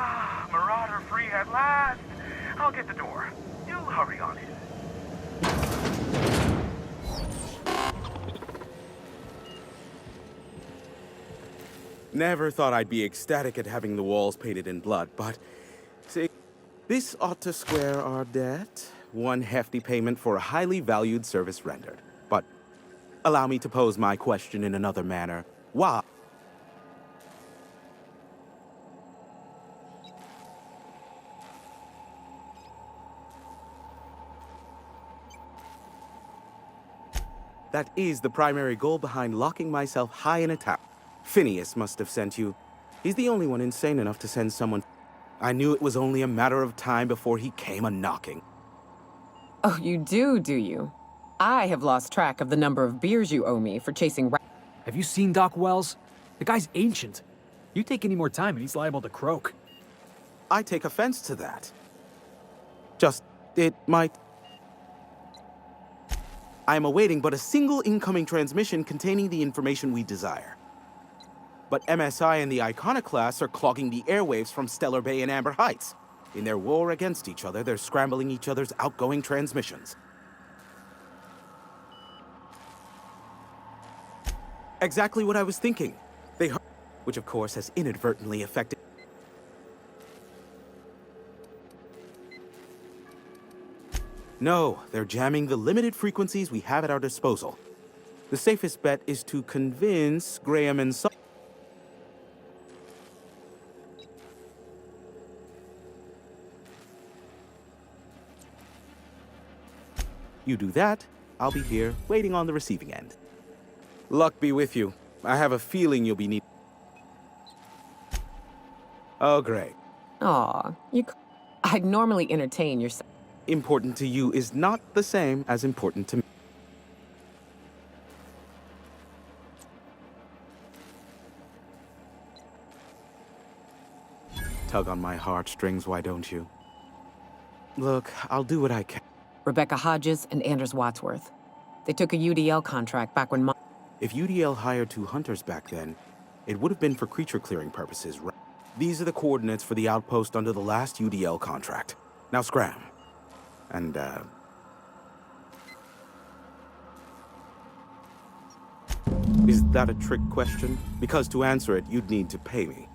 Ah, Marauder free at last. I'll get the door. You hurry on in. Never thought I'd be ecstatic at having the walls painted in blood, but... See, this ought to square our debt. One hefty payment for a highly valued service rendered. But allow me to pose my question in another manner. Why? That is the primary goal behind locking myself high in a tower. Phineas must have sent you. He's the only one insane enough to send someone. I knew it was only a matter of time before he came a-knocking. Oh, you do you? I have lost track of the number of beers you owe me for chasing Have you seen Doc Wells? The guy's ancient. You take any more time and he's liable to croak. I take offense to that. It might... I am awaiting but a single incoming transmission containing the information we desire. But MSI and the Iconoclasts are clogging the airwaves from Stellar Bay and Amber Heights. In their war against each other, they're scrambling each other's outgoing transmissions. Exactly what I was thinking. They heard, which of course has inadvertently affected... No, they're jamming the limited frequencies we have at our disposal. The safest bet is to convince Graham and Son... You do that, I'll be here, waiting on the receiving end. Luck be with you. I have a feeling you'll be need... Oh, great. Aw, I'd normally entertain yourself. Important to you is not the same as important to me. Tug on my heartstrings, why don't you? Look, I'll do what I can. Rebecca Hodges and Anders Wadsworth. They took a UDL contract back when If UDL hired 2 hunters back then, it would have been for creature clearing purposes, right? These are the coordinates for the outpost under the last UDL contract. Now scram. And, is that a trick question? Because to answer it, you'd need to pay me.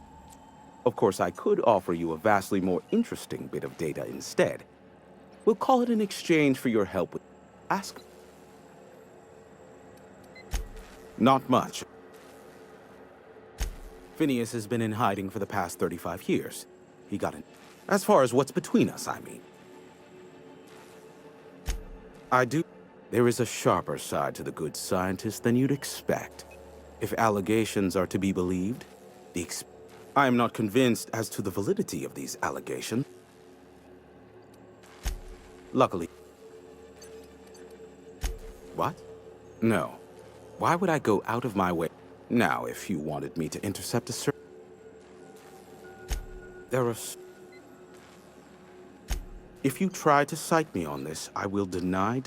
Of course, I could offer you a vastly more interesting bit of data instead. We'll call it an exchange for your help with... Ask... Not much. Phineas has been in hiding for the past 35 years. He got in... As far as what's between us, I mean. I do... There is a sharper side to the good scientist than you'd expect. If allegations are to be believed, I am not convinced as to the validity of these allegations. Luckily... What? No. Why would I go out of my way? Now, if you wanted me to intercept a search... There are... If you try to cite me on this, I will deny.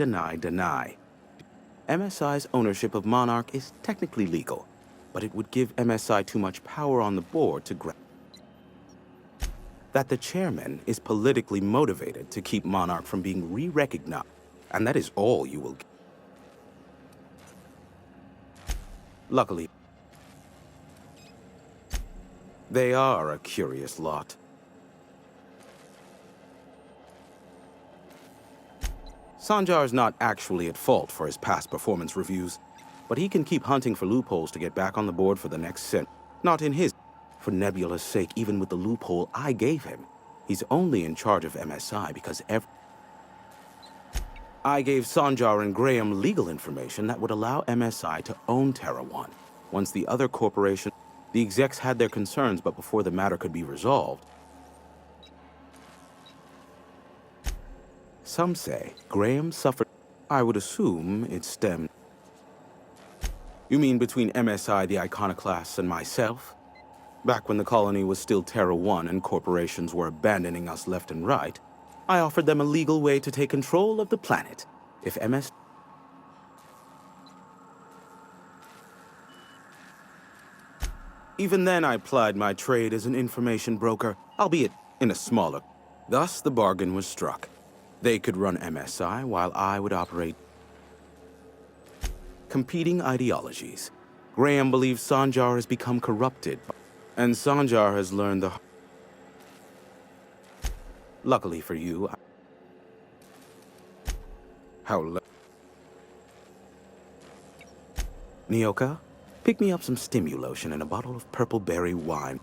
MSI's ownership of Monarch is technically legal, but it would give MSI too much power on the board to grab. That the chairman is politically motivated to keep Monarch from being re-recognized, and that is all you will get. Luckily, they are a curious lot. Sanjar's not actually at fault for his past performance reviews, but he can keep hunting for loopholes to get back on the board for the next cent. Not in his. For Nebula's sake, even with the loophole I gave him, he's only in charge of MSI because I gave Sanjar and Graham legal information that would allow MSI to own Terra 1. Once the other corporation... The execs had their concerns, but before the matter could be resolved... Some say Graham suffered... I would assume it stemmed... You mean between MSI, the Iconoclasts, and myself? Back when the colony was still Terra 1 and corporations were abandoning us left and right, I offered them a legal way to take control of the planet. If MS... Even then, I plied my trade as an information broker, albeit in a smaller. Thus, the bargain was struck. They could run MSI while I would operate competing ideologies. Graham believes Sanjar has become corrupted, and Sanjar has learned the... Luckily for you, Nyoka, pick me up some Stimulotion and a bottle of purple berry wine.